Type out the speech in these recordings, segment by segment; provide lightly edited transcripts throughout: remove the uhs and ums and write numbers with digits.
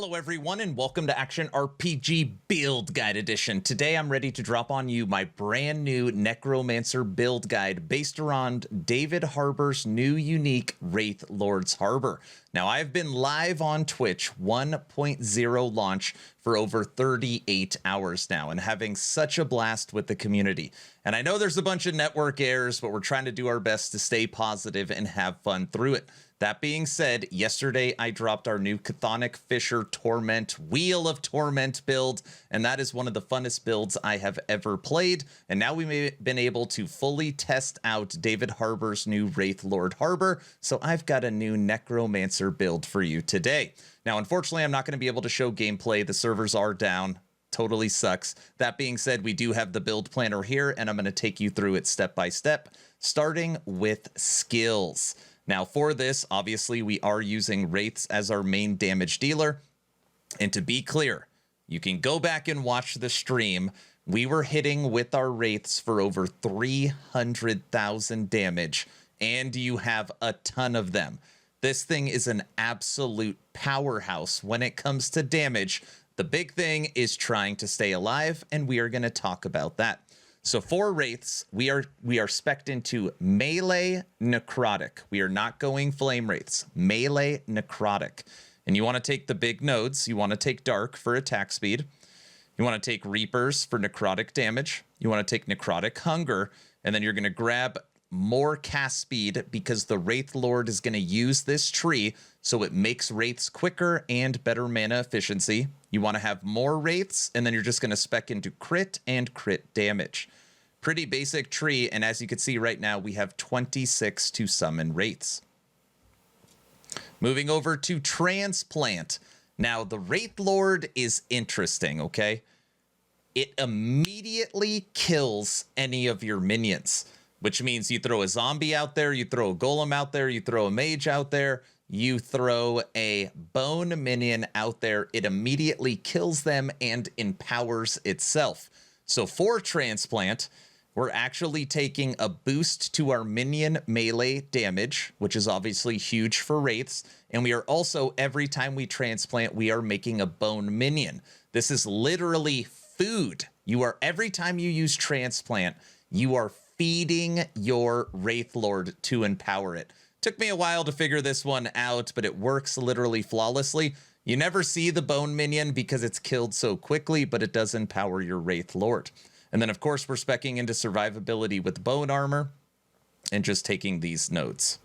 Hello everyone and welcome to Action RPG Build Guide Edition. Today I'm ready to drop on you my brand new Necromancer build guide based around David Harbour's new unique Wraithlord's Harbour. Now I've been live on Twitch 1.0 launch for over 38 hours now and having such a blast with the community. And I know there's a bunch of network errors, but we're trying to do our best to stay positive and have fun through it. That being said, yesterday I dropped our new Chthonic Fisher Torment Wheel of Torment build, and that is one of the funnest builds I have ever played. And now we've been able to fully test out David Harbour's new Wraithlord Harbour, so I've got a new Necromancer build for you today. Now, unfortunately, I'm not going to be able to show gameplay. The servers are down. Totally sucks. That being said, we do have the build planner here, and I'm going to take you through it step by step, starting with skills. Now for this, obviously we are using Wraiths as our main damage dealer. And to be clear, you can go back and watch the stream. We were hitting with our Wraiths for over 300,000 damage, and you have a ton of them. This thing is an absolute powerhouse when it comes to damage. The big thing is trying to stay alive, and we are going to talk about that. So for Wraiths, we are spec'd into melee necrotic. We are not going flame Wraiths. Melee necrotic. And you want to take the big nodes. You want to take Dark for attack speed. You want to take Reapers for necrotic damage. You want to take Necrotic Hunger. And then you're going to grab more cast speed because the Wraithlord is going to use this tree so it makes Wraiths quicker and better mana efficiency. You want to have more Wraiths, and then you're just going to spec into crit and crit damage. Pretty basic tree, and as you can see right now, we have 26 to summon Wraiths. Moving over to Transplant. Now, the Wraithlord is interesting, okay? It immediately kills any of your minions, which means you throw a zombie out there, you throw a golem out there, you throw a mage out there, you throw a bone minion out there, it immediately kills them and empowers itself. So for Transplant, we're actually taking a boost to our minion melee damage, which is obviously huge for Wraiths. And we are also, every time we transplant, we are making a bone minion. This is literally food. Every time you use Transplant, you are feeding your Wraithlord to empower it. Took me a while to figure this one out, but it works literally flawlessly. You never see the bone minion because it's killed so quickly, but it does empower your Wraithlord. And then, of course, we're speccing into survivability with bone armor and just taking these nodes.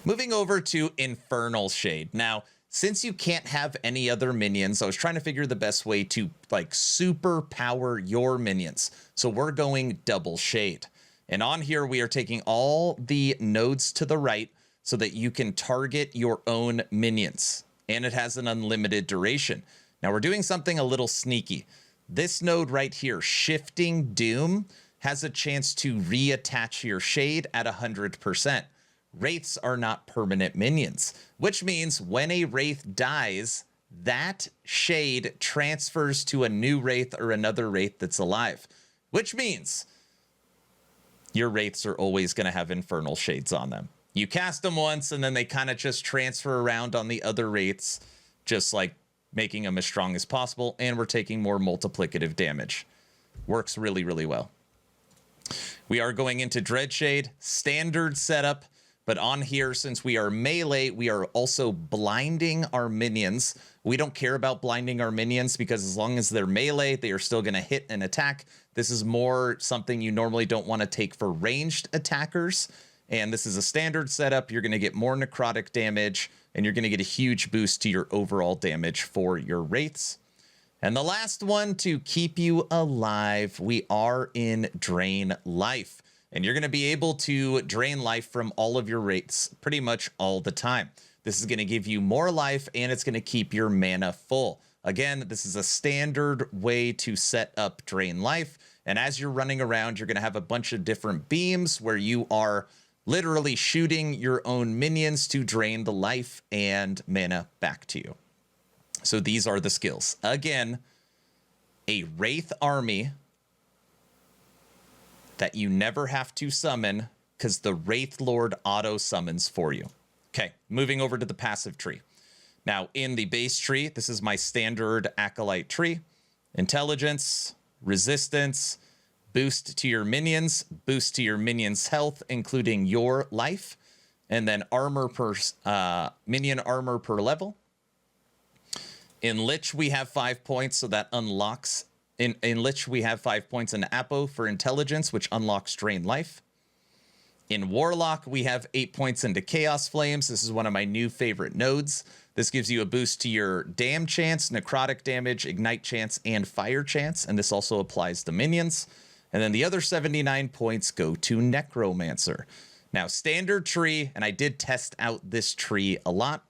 Moving over to Infernal Shade. Now, since you can't have any other minions, I was trying to figure the best way to super power your minions. So we're going double shade. And on here, we are taking all the nodes to the right so that you can target your own minions. And it has an unlimited duration. Now, we're doing something a little sneaky. This node right here, Shifting Doom, has a chance to reattach your shade at 100%. Wraiths are not permanent minions, which means when a Wraith dies, that shade transfers to a new Wraith or another Wraith that's alive, which means your Wraiths are always going to have Infernal Shades on them. You cast them once, and then they kind of just transfer around on the other Wraiths, just like making them as strong as possible, and we're taking more multiplicative damage. Works really, really well. We are going into Dreadshade, standard setup, but on here, since we are melee, we are also blinding our minions. We don't care about blinding our minions because as long as they're melee, they are still going to hit and attack. This is more something you normally don't want to take for ranged attackers. And this is a standard setup. You're going to get more necrotic damage, and you're going to get a huge boost to your overall damage for your Wraiths. And the last one to keep you alive, we are in Drain Life. And you're going to be able to drain life from all of your Wraiths pretty much all the time. This is going to give you more life, and it's going to keep your mana full. Again, this is a standard way to set up Drain Life. And as you're running around, you're going to have a bunch of different beams where you are literally shooting your own minions to drain the life and mana back to you. So these are the skills. Again, a Wraith army that you never have to summon because the Wraithlord auto summons for you. Okay, moving over to the passive tree. Now, in the base tree, this is my standard Acolyte tree. Intelligence, resistance, boost to your minions, boost to your minions' health, including your life, and then armor per minion armor per level. In Lich, we have 5 points, so that unlocks. In Lich, we have 5 points in Apo for intelligence, which unlocks drain life. In Warlock, we have 8 points into Chaos Flames. This is one of my new favorite nodes. This gives you a boost to your Dam chance, Necrotic damage, Ignite chance, and Fire chance, and this also applies to minions. And then the other 79 points go to Necromancer. Now, standard tree, and I did test out this tree a lot.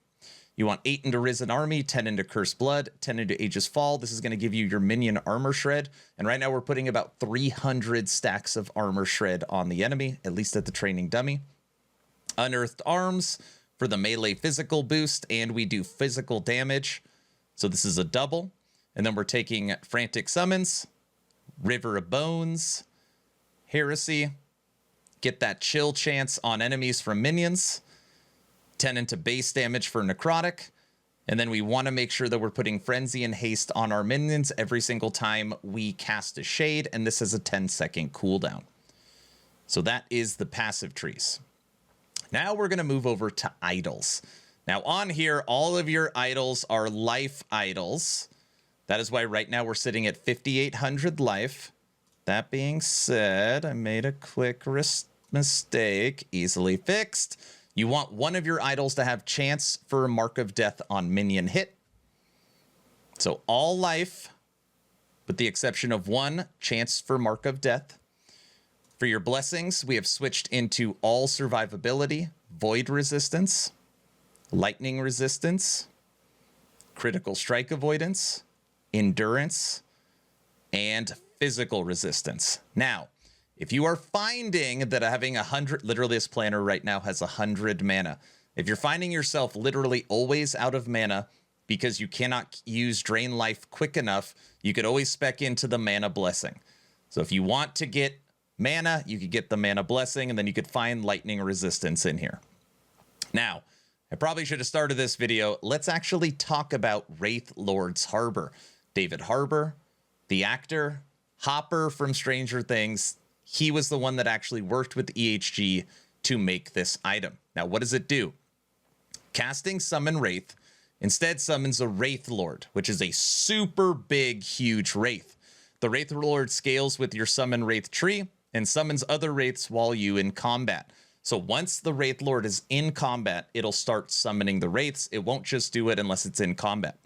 You want 8 into Risen Army, 10 into Cursed Blood, 10 into Aegis Fall. This is going to give you your minion armor shred. And right now we're putting about 300 stacks of armor shred on the enemy, at least at the training dummy. Unearthed Arms for the melee physical boost, and we do physical damage. So this is a double. And then we're taking Frantic Summons, River of Bones, Heresy, get that chill chance on enemies from minions, 10 into base damage for Necrotic, and then we want to make sure that we're putting Frenzy and Haste on our minions every single time we cast a Shade, and this has a 10-second cooldown. So that is the passive trees. Now we're going to move over to idols. Now on here, all of your idols are life idols. That is why right now we're sitting at 5,800 life. That being said, I made a quick mistake, easily fixed. You want one of your idols to have chance for a Mark of Death on minion hit. So all life, with the exception of one, chance for Mark of Death. For your blessings, we have switched into all survivability, void resistance, lightning resistance, critical strike avoidance, endurance, and physical resistance. Now, if you are finding that having 100, literally this planner right now has 100 mana. If you're finding yourself literally always out of mana because you cannot use drain life quick enough, you could always spec into the mana blessing. So if you want to get mana, you could get the mana blessing, and then you could find lightning resistance in here. Now, I probably should have started this video. Let's actually talk about Wraithlord's Harbour. David Harbour, the actor, Hopper from Stranger Things. He was the one that actually worked with EHG to make this item. Now, what does it do? Casting Summon Wraith instead summons a Wraithlord, which is a super big, huge Wraith. The Wraithlord scales with your Summon Wraith tree and summons other Wraiths while you in combat. So once the Wraithlord is in combat, it'll start summoning the Wraiths. It won't just do it unless it's in combat.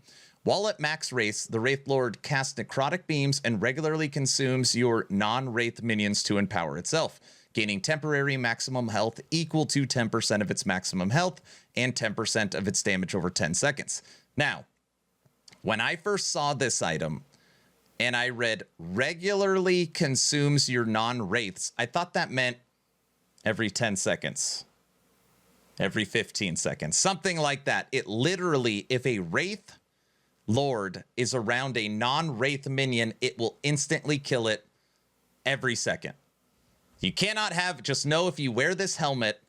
While at max race, the Wraithlord casts Necrotic Beams and regularly consumes your non-Wraith minions to empower itself, gaining temporary maximum health equal to 10% of its maximum health and 10% of its damage over 10 seconds. Now, when I first saw this item and I read regularly consumes your non-Wraiths, I thought that meant every 10 seconds, every 15 seconds, something like that. It literally, if a Wraith Lord is around a non-Wraith minion, it will instantly kill it every second. You cannot have, just know if you wear this helmet,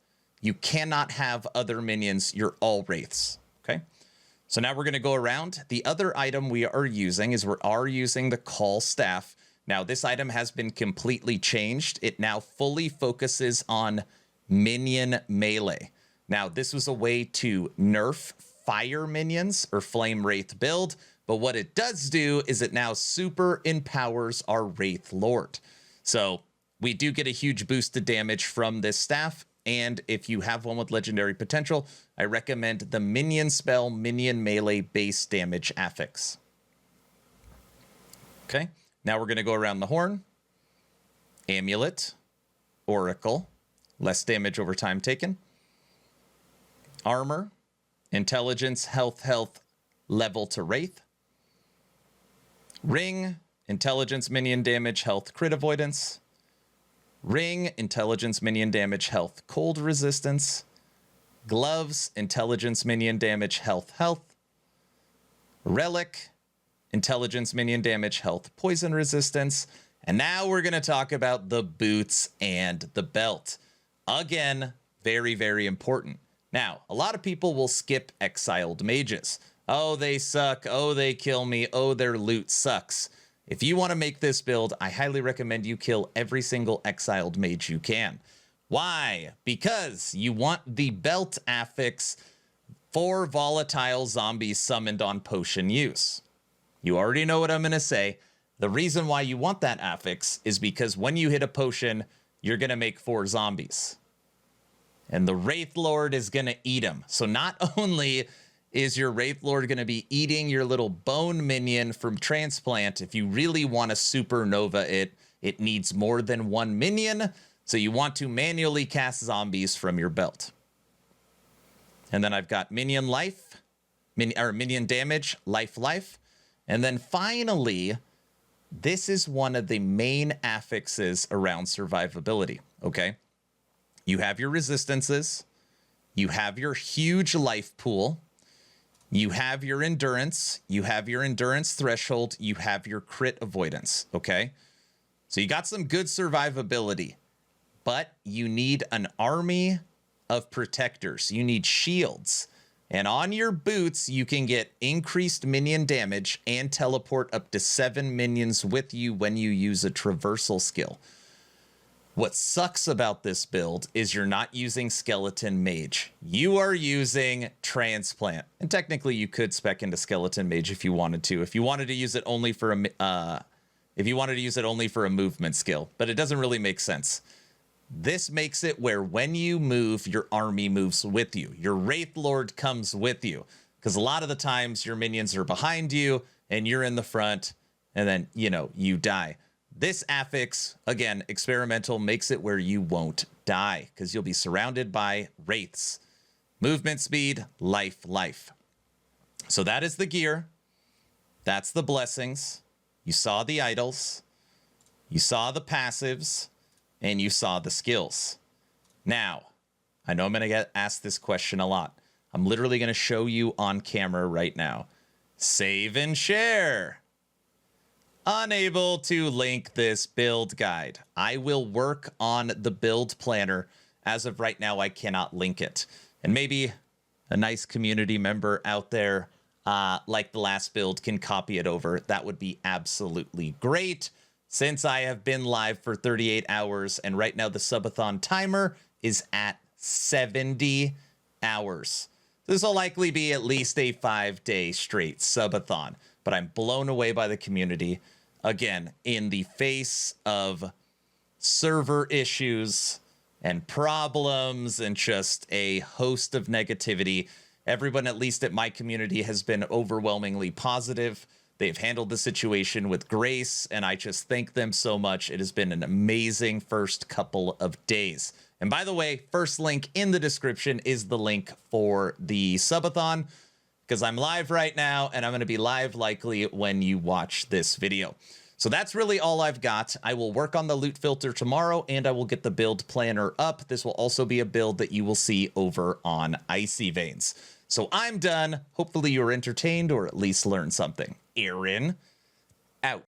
you cannot have other minions. You're all Wraiths. Okay. So now we're going to go around. The other item we are using is using the Call Staff. Now this item has been completely changed. It now fully focuses on minion melee. Now this was a way to nerf fire minions or flame Wraith build, but what it does do is it now super empowers our Wraithlord. So we do get a huge boost to damage from this staff, and if you have one with legendary potential, I recommend the minion spell minion melee base damage affix. Okay, now we're going to go around the horn. Amulet, Oracle, less damage over time taken. Armor, Intelligence, health, level to Wraith. Ring, Intelligence, minion damage, health, crit avoidance. Ring, Intelligence, minion damage, health, cold resistance. Gloves, Intelligence, minion damage, health. Relic, Intelligence, minion damage, health, poison resistance. And now we're going to talk about the boots and the belt. Again, very, very important. Now, a lot of people will skip exiled mages. Oh, they suck. Oh, they kill me. Oh, their loot sucks. If you want to make this build, I highly recommend you kill every single exiled mage you can. Why? Because you want the belt affix for volatile zombies summoned on potion use. You already know what I'm going to say. The reason why you want that affix is because when you hit a potion, you're going to make 4 zombies. And the Wraithlord is going to eat them. So not only is your Wraithlord going to be eating your little bone minion from Transplant, if you really want to supernova it needs more than 1 minion. So you want to manually cast zombies from your belt. And then I've got minion life, minion damage, life. And then finally, this is one of the main affixes around survivability, okay? You have your resistances, you have your huge life pool, you have your endurance threshold, you have your crit avoidance, okay? So you got some good survivability, but you need an army of protectors. You need shields. And on your boots, you can get increased minion damage and teleport up to 7 minions with you when you use a traversal skill. What sucks about this build is you're not using Skeleton Mage. You are using Transplant. And technically you could spec into Skeleton Mage if you wanted to. If you wanted to use it only for a movement skill, but it doesn't really make sense. This makes it where when you move, your army moves with you. Your Wraithlord comes with you. Because a lot of the times your minions are behind you and you're in the front and then, you die. This affix, again, experimental, makes it where you won't die because you'll be surrounded by wraiths. Movement speed, life. So that is the gear. That's the blessings. You saw the idols. You saw the passives. And you saw the skills. Now, I know I'm going to get asked this question a lot. I'm literally going to show you on camera right now. Save and share. Unable to link this build guide. I will work on the build planner. As of right now, I cannot link it. And maybe a nice community member out there, like the last build, can copy it over. That would be absolutely great. Since I have been live for 38 hours, and right now the subathon timer is at 70 hours. This will likely be at least a 5-day straight subathon, but I'm blown away by the community. Again, in the face of server issues and problems and just a host of negativity, everyone, at least at my community, has been overwhelmingly positive. They've handled the situation with grace, and I just thank them so much. It has been an amazing first couple of days. And by the way, first link in the description is the link for the subathon, because I'm live right now, and I'm going to be live likely when you watch this video. So that's really all I've got. I will work on the loot filter tomorrow, and I will get the build planner up. This will also be a build that you will see over on Icy Veins. So I'm done. Hopefully you were entertained or at least learned something. Aaron, out.